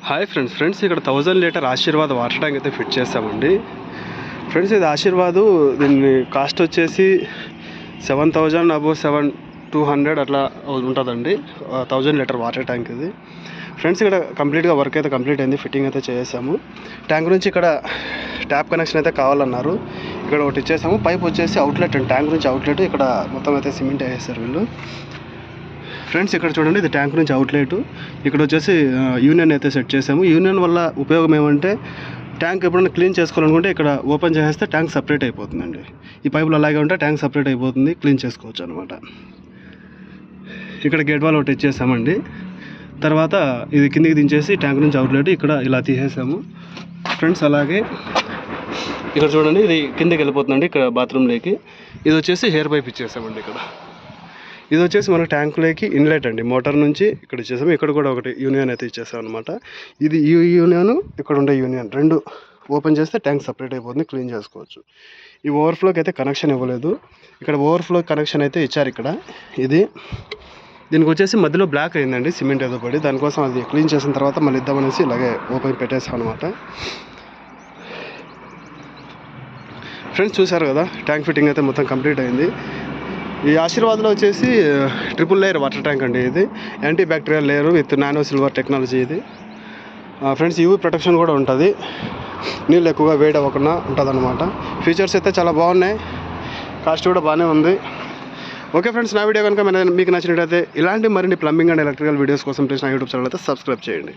Hi friends ఇక్కడ 1000 litre Aashirvaad water tank అయితే fit చేస్తామండి. ఫ్రెండ్స్ ఇది ఆశీర్వాద్, దీని కాస్ట్ వచ్చేసి 7000 అబోవ్ 7200 అట్లా ఉంటుందండి. 1000 లీటర్ వాటర్ ట్యాంక్ ఇది. ఫ్రెండ్స్ ఇక్కడ కంప్లీట్గా వర్క్ అయితే కంప్లీట్ అయింది, ఫిట్టింగ్ అయితే చేసాము. ట్యాంక్ నుంచి ఇక్కడ ట్యాప్ కనెక్షన్ అయితే కావాలన్నారు, ఇక్కడ ఒకటి ఇచ్చేసాము. పైప్ వచ్చేసి అవుట్లెట్ అండి, ట్యాంక్ నుంచి అవుట్లెట్. ఇక్కడ మొత్తం అయితే సిమెంట్ వేసేసారు వీళ్ళు. ఫ్రెండ్స్ ఇక్కడ చూడండి, ఇది ట్యాంక్ నుంచి అవుట్లెట్. ఇక్కడ వచ్చేసి యూనియన్ అయితే సెట్ చేసాము. యూనియన్ వల్ల ఉపయోగం ఏమంటే, ట్యాంక్ ఎప్పుడైనా క్లీన్ చేసుకోవాలనుకుంటే ఇక్కడ ఓపెన్ చేస్తే ట్యాంక్ సపరేట్ అయిపోతుందండి. ఈ పైపులు అలాగే ఉంటే ట్యాంక్ సపరేట్ అయిపోతుంది, క్లీన్ చేసుకోవచ్చు అనమాట. ఇక్కడ గేట్ వాల్ ఒకటి ఇచ్చేసామండి. తర్వాత ఇది కిందికి దించేసి ట్యాంక్ నుంచి అవుట్లెట్ ఇక్కడ ఇలా తీసేసాము. ఫ్రెండ్స్ అలాగే ఇక్కడ చూడండి, ఇది కిందకి వెళ్ళిపోతుందండి, ఇక్కడ బాత్రూంలోకి. ఇది వచ్చేసి హెయిర్ పైప్ ఇచ్చేసామండి. ఇక్కడ ఇది వచ్చేసి మనకు ట్యాంకులోకి ఇన్లెట్ అండి, మోటార్ నుంచి ఇక్కడ ఇచ్చేసాము. ఇక్కడ కూడా ఒకటి యూనియన్ అయితే ఇచ్చేసాం అనమాట. ఇది ఈ యూనియన్, ఇక్కడ ఉండే యూనియన్ రెండు ఓపెన్ చేస్తే ట్యాంక్ సపరేట్ అయిపోతుంది, క్లీన్ చేసుకోవచ్చు. ఈ ఓవర్ఫ్లోకి అయితే కనెక్షన్ ఇవ్వలేదు, ఇక్కడ ఓవర్ఫ్లో కనెక్షన్ అయితే ఇచ్చారు. ఇక్కడ ఇది దీనికి వచ్చేసి మధ్యలో బ్లాక్ అయిందండి, సిమెంట్ ఏదో పడి. దానికోసం అది క్లీన్ చేసిన తర్వాత మళ్ళీ ఇద్దామనేసి ఇలాగే ఓపెన్ పెట్టేసాం అనమాట. ఫ్రెండ్స్ చూసారు కదా, ట్యాంక్ ఫిట్టింగ్ అయితే మొత్తం కంప్లీట్ అయింది. ఈ ఆశీర్వాద్లో వచ్చేసి ట్రిపుల్ లేయర్ వాటర్ ట్యాంక్ అండి. ఇది anti bacterial layer with nano silver technology. ఇది ఫ్రెండ్స్ యూవీ ప్రొటెక్షన్ కూడా ఉంటుంది, నీళ్ళు ఎక్కువగా వేడి అవ్వకుండా ఉంటుంది అనమాట. ఫీచర్స్ అయితే చాలా బాగున్నాయి, కాస్ట్ కూడా బాగానే ఉంది. ఓకే ఫ్రెండ్స్, నా వీడియో కనుక మీకు నచ్చినట్లయితే ఇలాంటి మరిన్ని ప్లంబింగ్ అండ్ ఎలక్ట్రికల్ వీడియోస్ కోసం ప్లీజ్ నా యూట్యూబ్ ఛానల్ అయితే సబ్స్క్రైబ్ చేయండి.